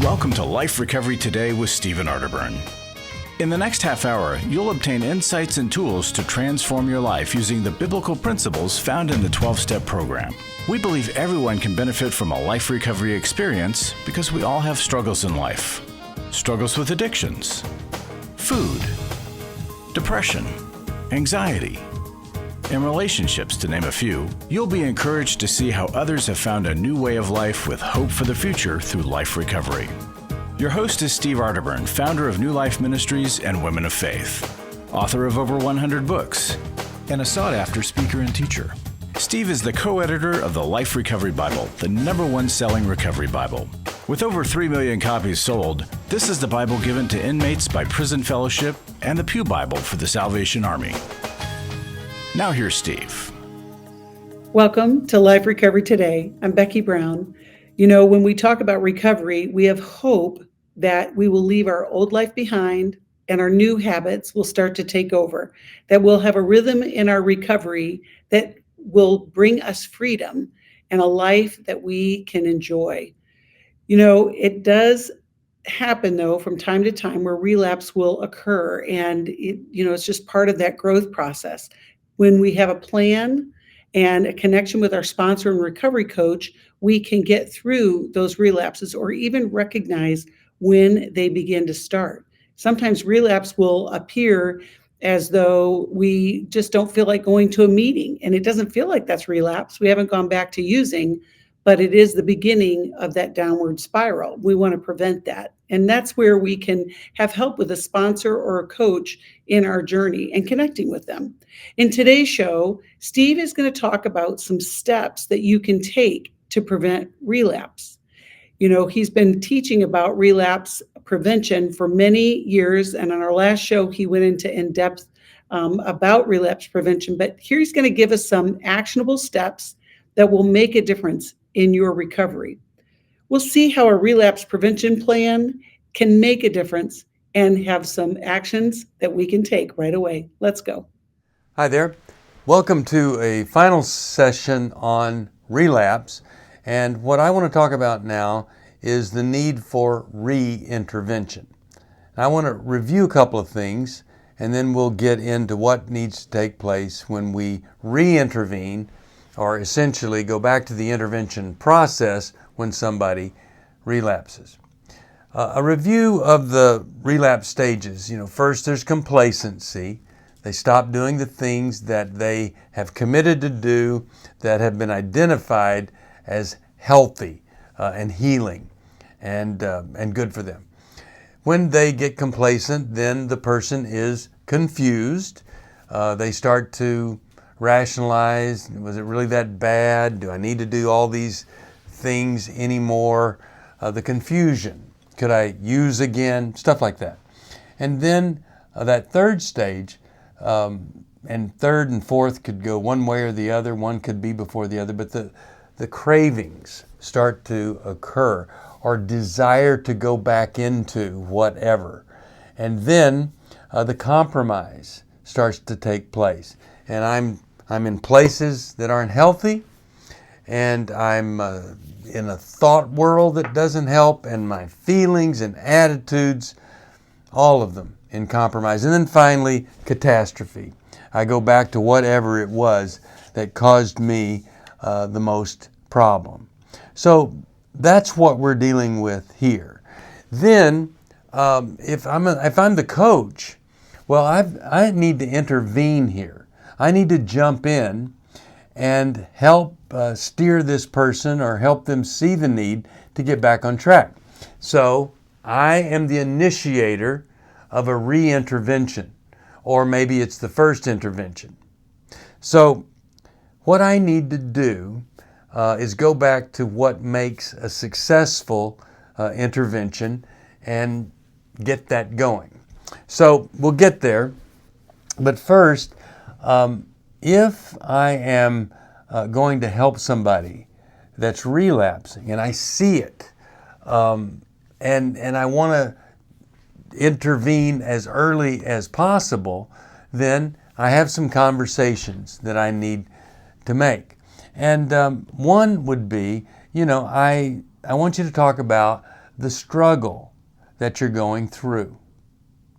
Welcome to Life Recovery Today with Stephen Arterburn. In the next half hour, you'll obtain insights and tools to transform your life using the biblical principles found in the 12-step program. We believe everyone can benefit from a life recovery experience because we all have struggles in life. Struggles with addictions, food, depression, anxiety, and relationships, to name a few. You'll be encouraged to see how others have found a new way of life with hope for the future through life recovery. Your host is Steve Arterburn, founder of New Life Ministries and Women of Faith, author of over 100 books, and a sought-after speaker and teacher. Steve is the co-editor of the Life Recovery Bible, the #1 selling recovery Bible. With over 3 million copies sold, this is the Bible given to inmates by Prison Fellowship and the Pew Bible for the Salvation Army. Now here's Steve. Welcome to Life Recovery Today. I'm Becky Brown. You know, when we talk about recovery, we have hope that we will leave our old life behind and our new habits will start to take over, that we'll have a rhythm in our recovery that will bring us freedom and a life that we can enjoy. You know, it does happen though from time to time where relapse will occur, and it's just part of that growth process. When we have a plan and a connection with our sponsor and recovery coach, we can get through those relapses or even recognize when they begin to start. Sometimes relapse will appear as though we just don't feel like going to a meeting, and it doesn't feel like that's relapse. We haven't gone back to using, but it is the beginning of that downward spiral. We want to prevent that. And that's where we can have help with a sponsor or a coach in our journey and connecting with them. In today's show, Steve is going to talk about some steps that you can take to prevent relapse. You know, he's been teaching about relapse prevention for many years. And on our last show, he went into in-depth about relapse prevention. But here he's going to give us some actionable steps that will make a difference in your recovery. We'll see how a relapse prevention plan can make a difference and have some actions that we can take right away. Let's go. Hi there. Welcome to a final session on relapse. And what I want to talk about now is the need for re-intervention. I want to review a couple of things, and then we'll get into what needs to take place when we re-intervene, or essentially go back to the intervention process when somebody relapses. A review of the relapse stages. First there's complacency. They stop doing the things that they have committed to do that have been identified as healthy and healing and good for them. When they get complacent, then the person is confused. They start to rationalize, was it really that bad? Do I need to do all these things anymore? The confusion, could I use again? Stuff like that. And then that third stage, and third and fourth could go one way or the other, one could be before the other, but the cravings start to occur, or desire to go back into whatever. And then the compromise starts to take place. And I'm in places that aren't healthy, and I'm in a thought world that doesn't help, and my feelings and attitudes, all of them in compromise. And then finally, catastrophe. I go back to whatever it was that caused me the most problem. So that's what we're dealing with here. Then, if I'm the coach, well, I need to intervene here. I need to jump in and help steer this person or help them see the need to get back on track. So I am the initiator of a re-intervention, or maybe it's the first intervention. So what I need to do is go back to what makes a successful intervention and get that going. So we'll get there, but first, if I am going to help somebody that's relapsing and I see it, and I want to intervene as early as possible, then I have some conversations that I need to make. And one would be, I want you to talk about the struggle that you're going through.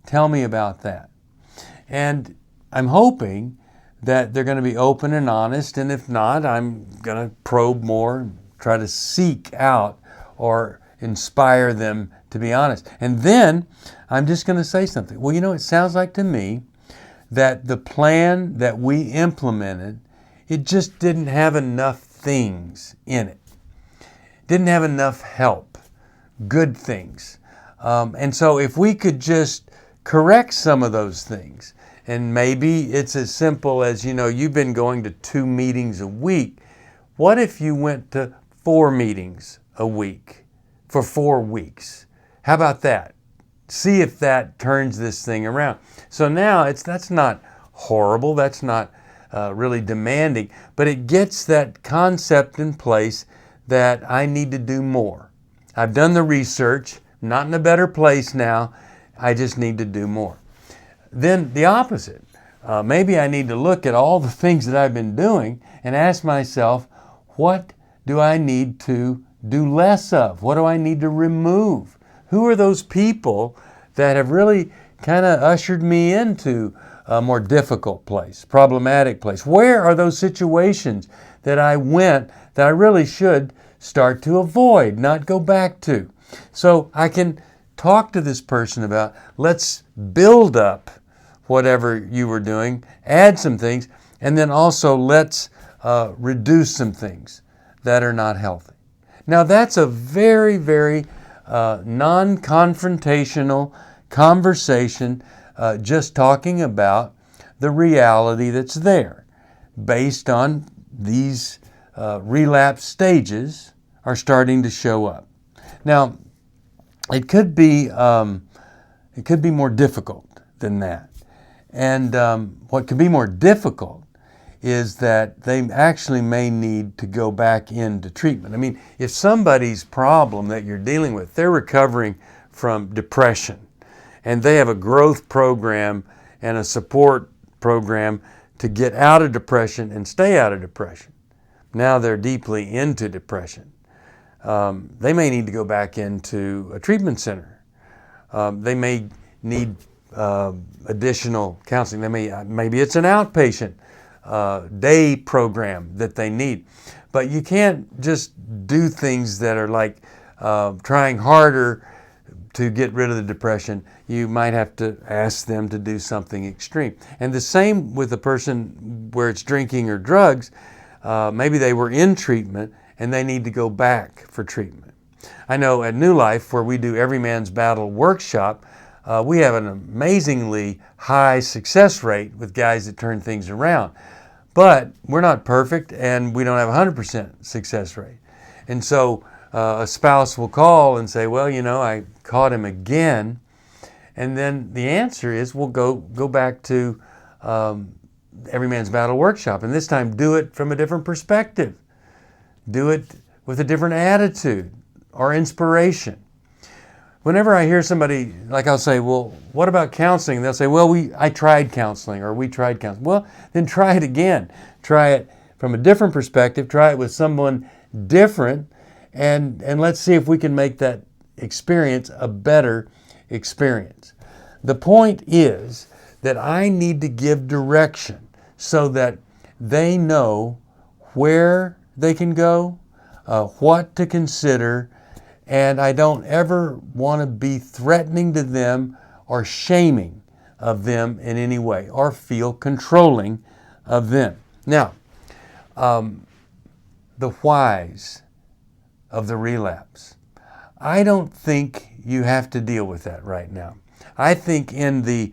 Tell me about that. And I'm hoping that they're going to be open and honest, and if not, I'm going to probe more, try to seek out or inspire them to be honest. And then I'm just going to say something. Well, it sounds like to me that the plan that we implemented, it just didn't have enough things in it. Didn't have enough help, good things. And so if we could just correct some of those things, and maybe it's as simple as, you've been going to 2 meetings a week. What if you went to 4 meetings a week for 4 weeks? How about that? See if that turns this thing around. So now that's not horrible. That's not really demanding, but it gets that concept in place that I need to do more. I've done the research, not in a better place now. I just need to do more. Then the opposite. Maybe I need to look at all the things that I've been doing and ask myself, what do I need to do less of? What do I need to remove? Who are those people that have really kind of ushered me into a more difficult place, problematic place? Where are those situations that I went that I really should start to avoid, not go back to? So I can talk to this person about, let's build up whatever you were doing, add some things, and then also let's reduce some things that are not healthy. Now that's a very, very non-confrontational conversation, just talking about the reality that's there based on these relapse stages are starting to show up. Now, it could be more difficult than that. And what could be more difficult is that they actually may need to go back into treatment. I mean, if somebody's problem that you're dealing with, they're recovering from depression, and they have a growth program and a support program to get out of depression and stay out of depression. Now they're deeply into depression. They may need to go back into a treatment center. They may need additional counseling. Maybe it's an outpatient day program that they need. But you can't just do things that are like trying harder to get rid of the depression. You might have to ask them to do something extreme. And the same with the person where it's drinking or drugs. Maybe they were in treatment and they need to go back for treatment. I know at New Life, where we do Every Man's Battle workshop, we have an amazingly high success rate with guys that turn things around. But we're not perfect, and we don't have a 100% success rate. And so a spouse will call and say, well, I caught him again. And then the answer is, we'll go back to Every Man's Battle workshop, and this time do it from a different perspective. Do it with a different attitude or inspiration. Whenever I hear somebody, like I'll say, well, what about counseling? They'll say, well, I tried counseling, or we tried counseling. Well, then try it again. Try it from a different perspective. Try it with someone different, and let's see if we can make that experience a better experience. The point is that I need to give direction so that they know where they can go, what to consider, and I don't ever want to be threatening to them or shaming of them in any way or feel controlling of them. Now, the whys of the relapse. I don't think you have to deal with that right now. I think in the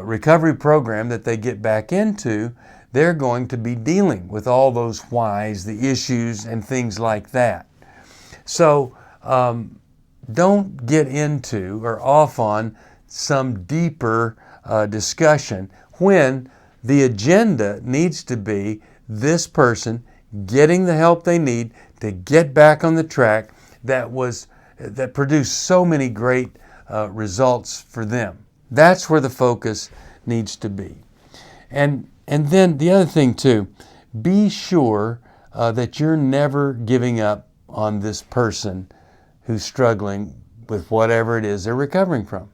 recovery program that they get back into, they're going to be dealing with all those whys, the issues, and things like that. So don't get into or off on some deeper discussion when the agenda needs to be this person getting the help they need to get back on the track that produced so many great results for them. That's where the focus needs to be. And then the other thing too, be sure that you're never giving up on this person who's struggling with whatever it is they're recovering from.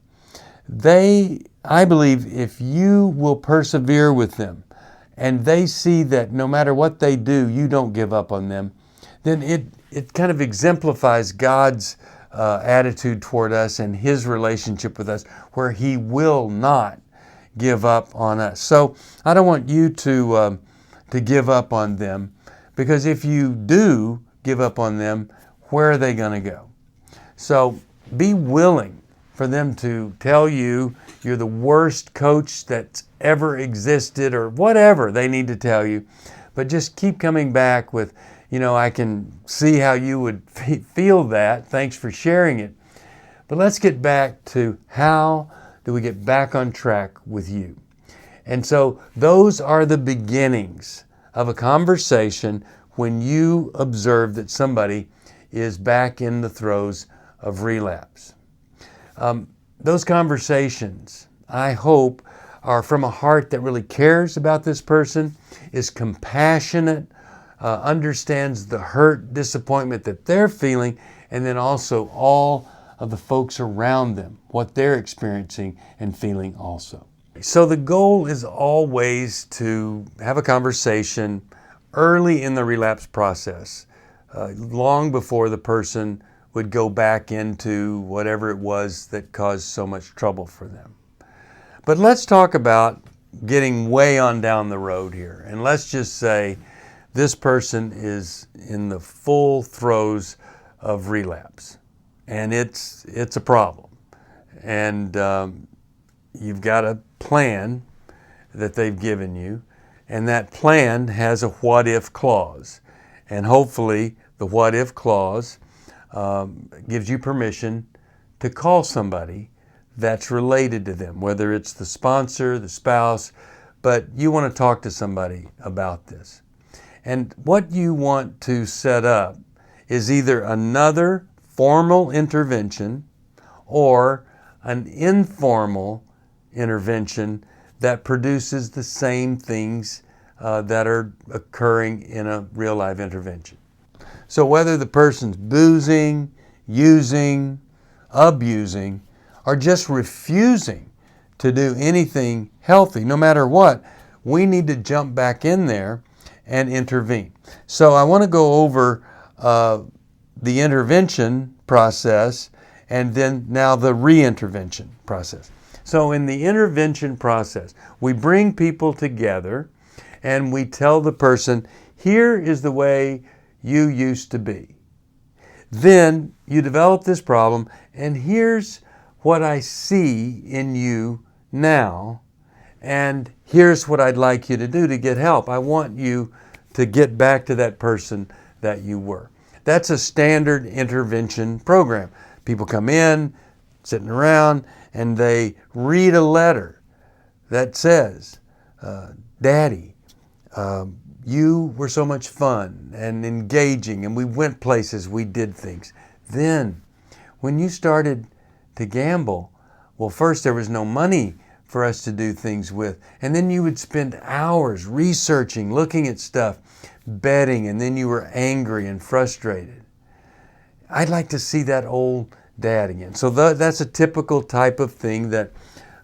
I believe if you will persevere with them and they see that no matter what they do, you don't give up on them, then it kind of exemplifies God's attitude toward us and His relationship with us, where He will not give up on us. So I don't want you to give up on them, because if you do give up on them, where are they going to go? So be willing for them to tell you you're the worst coach that's ever existed, or whatever they need to tell you. But just keep coming back with, I can see how you would feel that. Thanks for sharing it. But let's get back to how do we get back on track with you. And so those are the beginnings of a conversation when you observe that somebody is back in the throes of relapse. Those conversations, I hope, are from a heart that really cares about this person, is compassionate, understands the hurt, disappointment that they're feeling, and then also all of the folks around them, what they're experiencing and feeling also. So the goal is always to have a conversation early in the relapse process, long before the person would go back into whatever it was that caused so much trouble for them. But let's talk about getting way on down the road here. And let's just say this person is in the full throes of relapse. And it's a problem. And you've got a plan that they've given you. And that plan has a what-if clause. And hopefully the what-if clause gives you permission to call somebody that's related to them, whether it's the sponsor, the spouse, but you want to talk to somebody about this. And what you want to set up is either another formal intervention or an informal intervention that produces the same things that are occurring in a real life intervention. So whether the person's boozing, using, abusing, or just refusing to do anything healthy, no matter what, we need to jump back in there and intervene. So I want to go over the intervention process and then now the re-intervention process. So in the intervention process, we bring people together and we tell the person, here is the way you used to be. Then you develop this problem, and here's what I see in you now, and here's what I'd like you to do to get help. I want you to get back to that person that you were. That's a standard intervention program. People come in, sitting around, and they read a letter that says, Daddy, you were so much fun and engaging, and we went places, we did things. Then, when you started to gamble, well, first there was no money for us to do things with, and then you would spend hours researching, looking at stuff, betting, and then you were angry and frustrated. I'd like to see that old dad again. So that's a typical type of thing that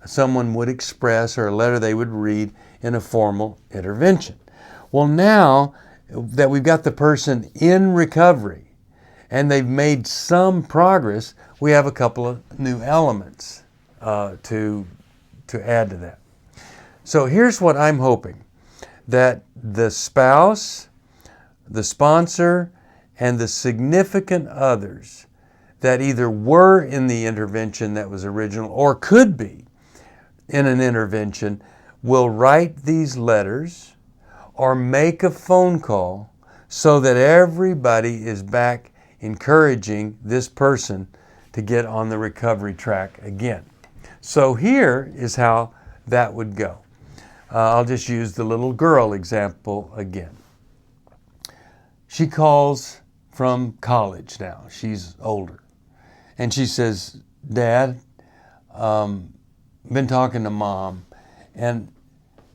someone would express, or a letter they would read in a formal intervention. Well, now that we've got the person in recovery and they've made some progress, we have a couple of new elements to add to that. So here's what I'm hoping, that the spouse, the sponsor, and the significant others that either were in the intervention that was original or could be in an intervention will write these letters or make a phone call so that everybody is back encouraging this person to get on the recovery track again. So here is how that would go. I'll just use the little girl example again. She calls from college now. She's older. And she says, Dad, been talking to Mom, and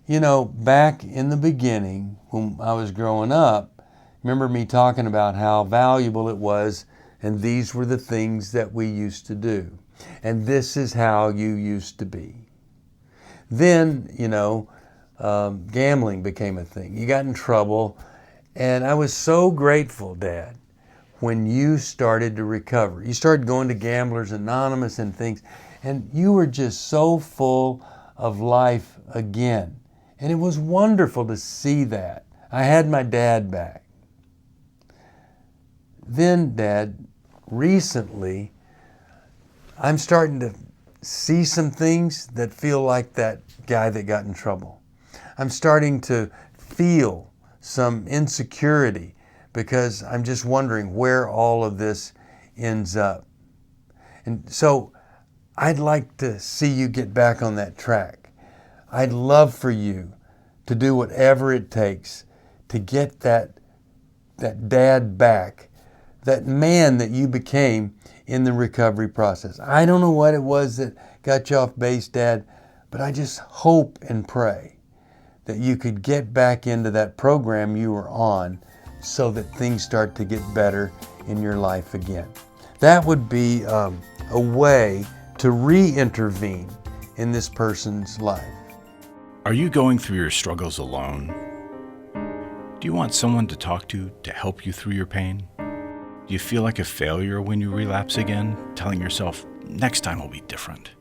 back in the beginning when I was growing up, remember me talking about how valuable it was and these were the things that we used to do, and this is how you used to be. Then, gambling became a thing. You got in trouble, and I was so grateful, Dad, when you started to recover. You started going to Gamblers Anonymous and things, and you were just so full of life again. And it was wonderful to see that. I had my dad back. Then, Dad, recently, I'm starting to see some things that feel like that guy that got in trouble. I'm starting to feel some insecurity because I'm just wondering where all of this ends up. And so I'd like to see you get back on that track. I'd love for you to do whatever it takes to get that dad back, that man that you became in the recovery process. I don't know what it was that got you off base, Dad, but I just hope and pray that you could get back into that program you were on so that things start to get better in your life again. That would be a way to re-intervene in this person's life. Are you going through your struggles alone? Do you want someone to talk to help you through your pain? Do you feel like a failure when you relapse again, telling yourself, next time will be different?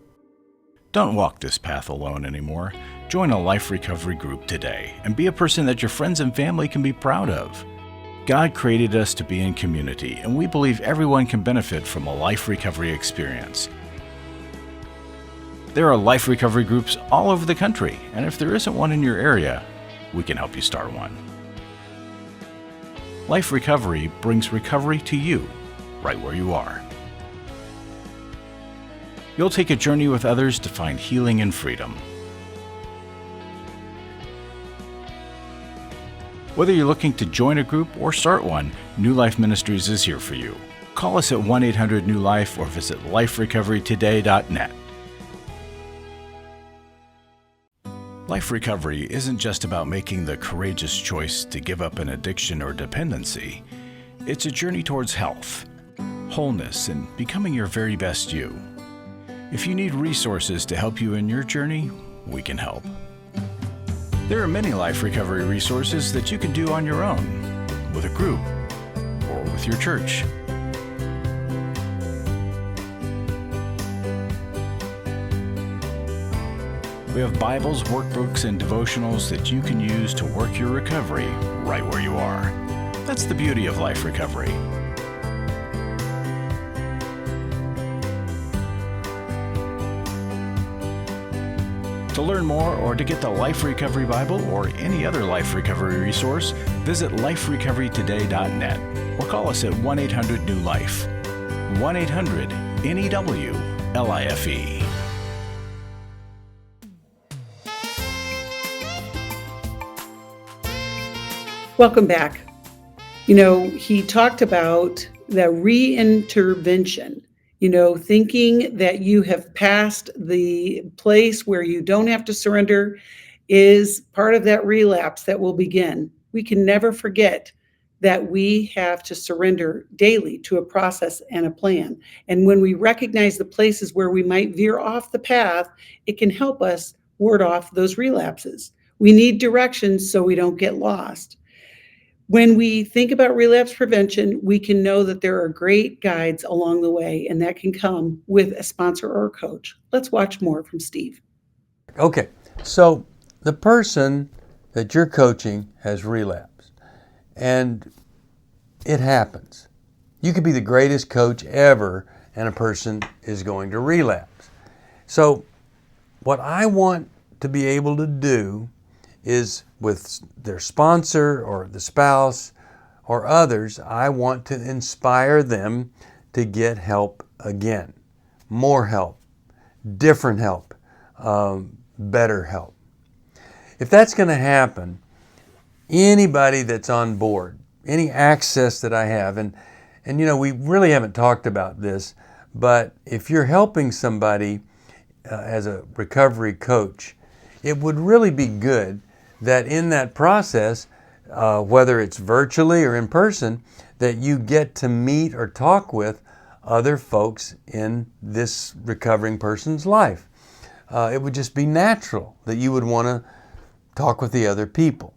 Don't walk this path alone anymore. Join a life recovery group today and be a person that your friends and family can be proud of. God created us to be in community, and we believe everyone can benefit from a life recovery experience. There are life recovery groups all over the country, and if there isn't one in your area, we can help you start one. Life Recovery brings recovery to you, right where you are. You'll take a journey with others to find healing and freedom. Whether you're looking to join a group or start one, New Life Ministries is here for you. Call us at 1-800-NEW-LIFE or visit liferecoverytoday.net. Life recovery isn't just about making the courageous choice to give up an addiction or dependency. It's a journey towards health, wholeness, and becoming your very best you. If you need resources to help you in your journey, we can help. There are many life recovery resources that you can do on your own, with a group, or with your church. We have Bibles, workbooks, and devotionals that you can use to work your recovery right where you are. That's the beauty of life recovery. To learn more or to get the Life Recovery Bible or any other life recovery resource, visit liferecoverytoday.net or call us at 1-800-NEW-LIFE. 1-800-NEW-LIFE. Welcome back. He talked about the reintervention, thinking that you have passed the place where you don't have to surrender is part of that relapse that will begin. We can never forget that we have to surrender daily to a process and a plan. And when we recognize the places where we might veer off the path, it can help us ward off those relapses. We need directions so we don't get lost. When we think about relapse prevention, we can know that there are great guides along the way, and that can come with a sponsor or a coach. Let's watch more from Steve. Okay, so the person that you're coaching has relapsed, and it happens. You could be the greatest coach ever, and a person is going to relapse. So what I want to be able to do is with their sponsor or the spouse or others, I want to inspire them to get help again. More help, different help, better help. If that's going to happen, anybody that's on board, any access that I have, and we really haven't talked about this, but if you're helping somebody as a recovery coach, it would really be good that in that process, whether it's virtually or in person, that you get to meet or talk with other folks in this recovering person's life. It would just be natural that you would want to talk with the other people.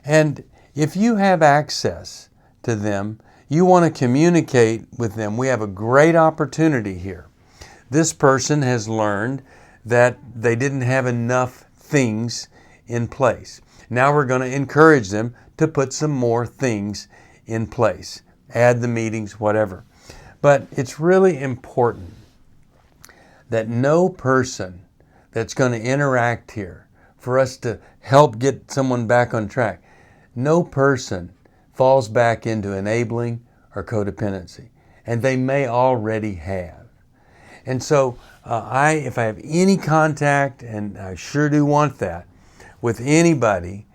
And if you have access to them, you want to communicate with them. We have a great opportunity here. This person has learned that they didn't have enough things in place. Now we're going to encourage them to put some more things in place. Add the meetings, whatever. But it's really important that no person that's going to interact here for us to help get someone back on track, no person falls back into enabling or codependency. And they may already have. And so if I have any contact, and I sure do want that, with anybody,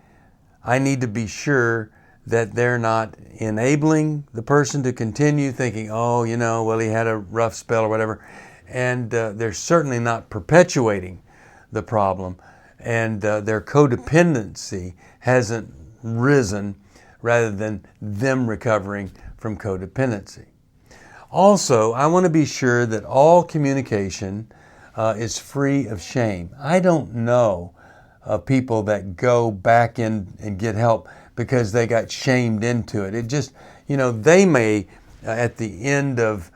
I need to be sure that they're not enabling the person to continue thinking, oh, well, he had a rough spell or whatever. And they're certainly not perpetuating the problem. And their codependency hasn't risen rather than them recovering from codependency. Also, I want to be sure that all communication is free of shame. I don't know of people that go back in and get help because they got shamed into it. It just, they may, at the end of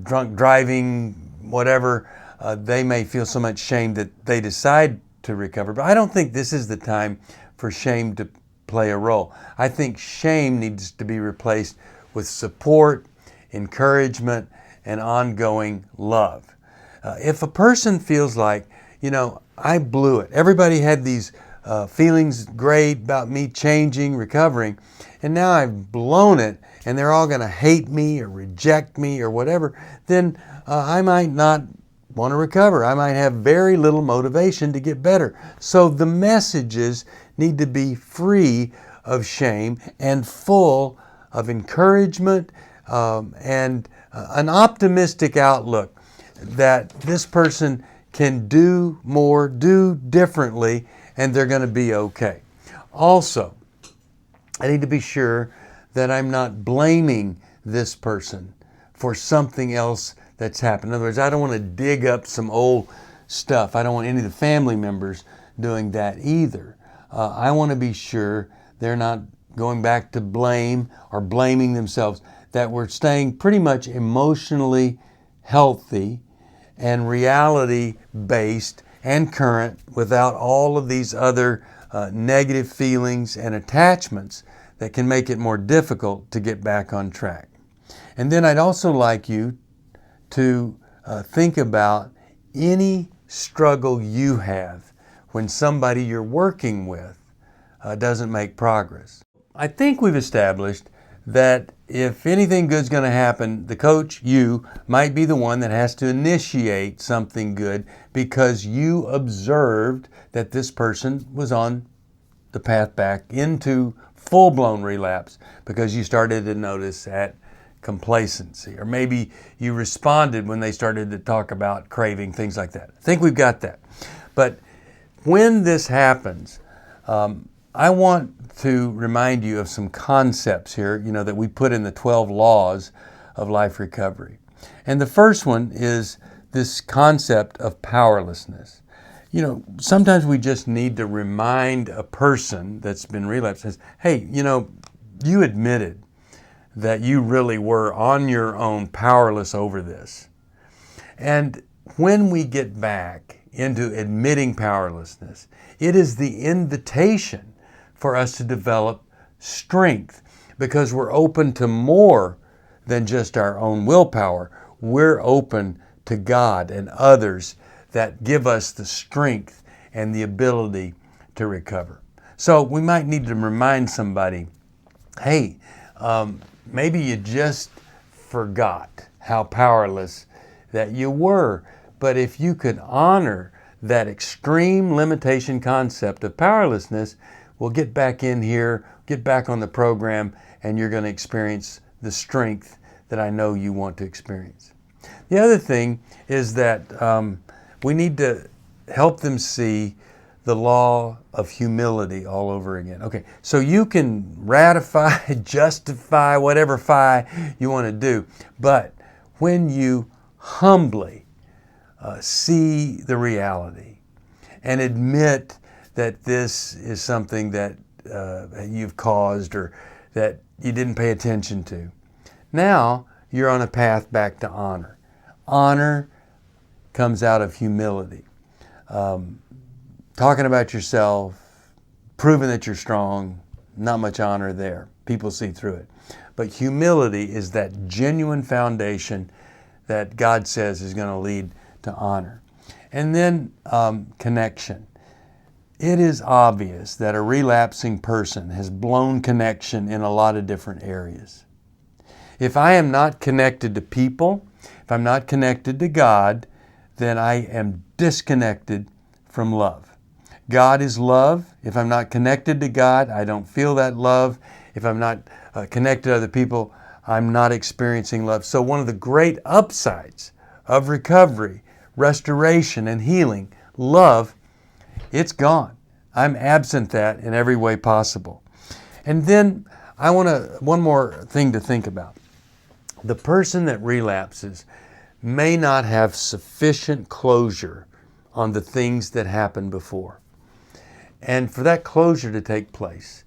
drunk driving, whatever, they may feel so much shame that they decide to recover. But I don't think this is the time for shame to play a role. I think shame needs to be replaced with support, encouragement, and ongoing love. If a person feels like, I blew it. Everybody had these feelings great about me changing, recovering, and now I've blown it and they're all going to hate me or reject me or whatever, then I might not want to recover. I might have very little motivation to get better. So the messages need to be free of shame and full of encouragement and an optimistic outlook that this person can do more, do differently, and they're going to be okay. Also, I need to be sure that I'm not blaming this person for something else that's happened. In other words, I don't want to dig up some old stuff. I don't want any of the family members doing that either. I want to be sure they're not going back to blame or blaming themselves, that we're staying pretty much emotionally healthy and reality-based and current without all of these other negative feelings and attachments that can make it more difficult to get back on track. And then I'd also like you to think about any struggle you have when somebody you're working with doesn't make progress. I think we've established that if anything good's going to happen, the coach, you, might be the one that has to initiate something good because you observed that this person was on the path back into full-blown relapse because you started to notice that complacency, or maybe you responded when they started to talk about craving, things like that. I think we've got that. But when this happens, I want to remind you of some concepts here, that we put in the 12 laws of life recovery. And the first one is this concept of powerlessness. Sometimes we just need to remind a person that's been relapsed, says, hey, you admitted that you really were on your own powerless over this. And when we get back into admitting powerlessness, it is the invitation for us to develop strength because we're open to more than just our own willpower. We're open to God and others that give us the strength and the ability to recover. So we might need to remind somebody, hey, maybe you just forgot how powerless that you were. But if you could honor that extreme limitation concept of powerlessness, we'll get back in here, get back on the program, and you're going to experience the strength that I know you want to experience. The other thing is that we need to help them see the law of humility all over again. Okay, so you can ratify, justify, whatever you want to do, but when you humbly see the reality and admit that this is something that you've caused or that you didn't pay attention to, now you're on a path back to honor. Honor comes out of humility. Talking about yourself, proving that you're strong, not much honor there. People see through it. But humility is that genuine foundation that God says is going to lead to honor. And then connection. It is obvious that a relapsing person has blown connection in a lot of different areas. If I am not connected to people, if I'm not connected to God, then I am disconnected from love. God is love. If I'm not connected to God, I don't feel that love. If I'm not connected to other people, I'm not experiencing love. So one of the great upsides of recovery, restoration, and healing, love, it's gone. I'm absent that in every way possible. And then I want one more thing to think about. The person that relapses may not have sufficient closure on the things that happened before. And for that closure to take place,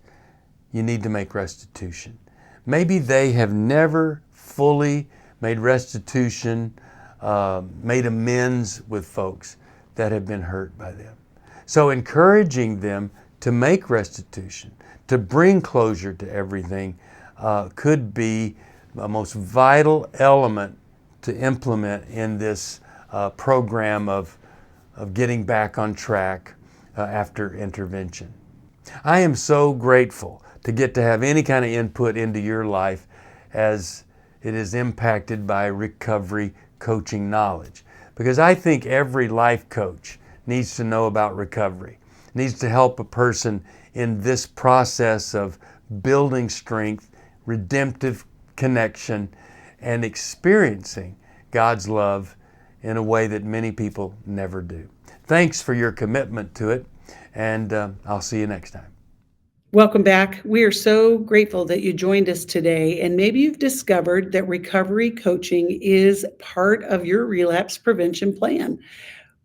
you need to make restitution. Maybe they have never fully made restitution, made amends with folks that have been hurt by them. So encouraging them to make restitution, to bring closure to everything, could be a most vital element to implement in this program of getting back on track after intervention. I am so grateful to get to have any kind of input into your life as it is impacted by recovery coaching knowledge. Because I think every life coach needs to know about recovery, needs to help a person in this process of building strength, redemptive connection, and experiencing God's love in a way that many people never do. Thanks for your commitment to it, and I'll see you next time. Welcome back. We are so grateful that you joined us today, and maybe you've discovered that recovery coaching is part of your relapse prevention plan.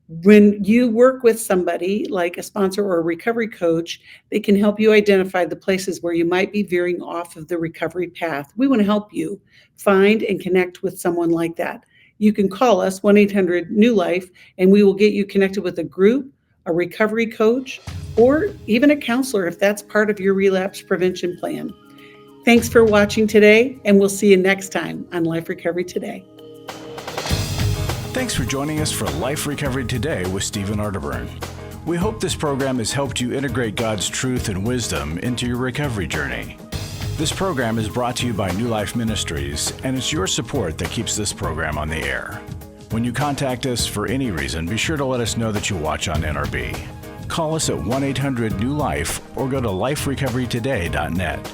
When you work with somebody like a sponsor or a recovery coach, they can help you identify the places where you might be veering off of the recovery path. We want to help you find and connect with someone like that. You can call us 1-800-NEW-LIFE, and we will get you connected with a group, a recovery coach, or even a counselor if that's part of your relapse prevention plan. Thanks for watching today, and we'll see you next time on Life Recovery Today. Thanks for joining us for Life Recovery Today with Stephen Arterburn. We hope this program has helped you integrate God's truth and wisdom into your recovery journey. This program is brought to you by New Life Ministries, and it's your support that keeps this program on the air. When you contact us for any reason, be sure to let us know that you watch on NRB. Call us at 1-800-NEW-LIFE or go to liferecoverytoday.net.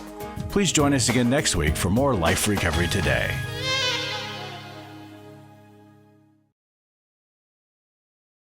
Please join us again next week for more Life Recovery Today.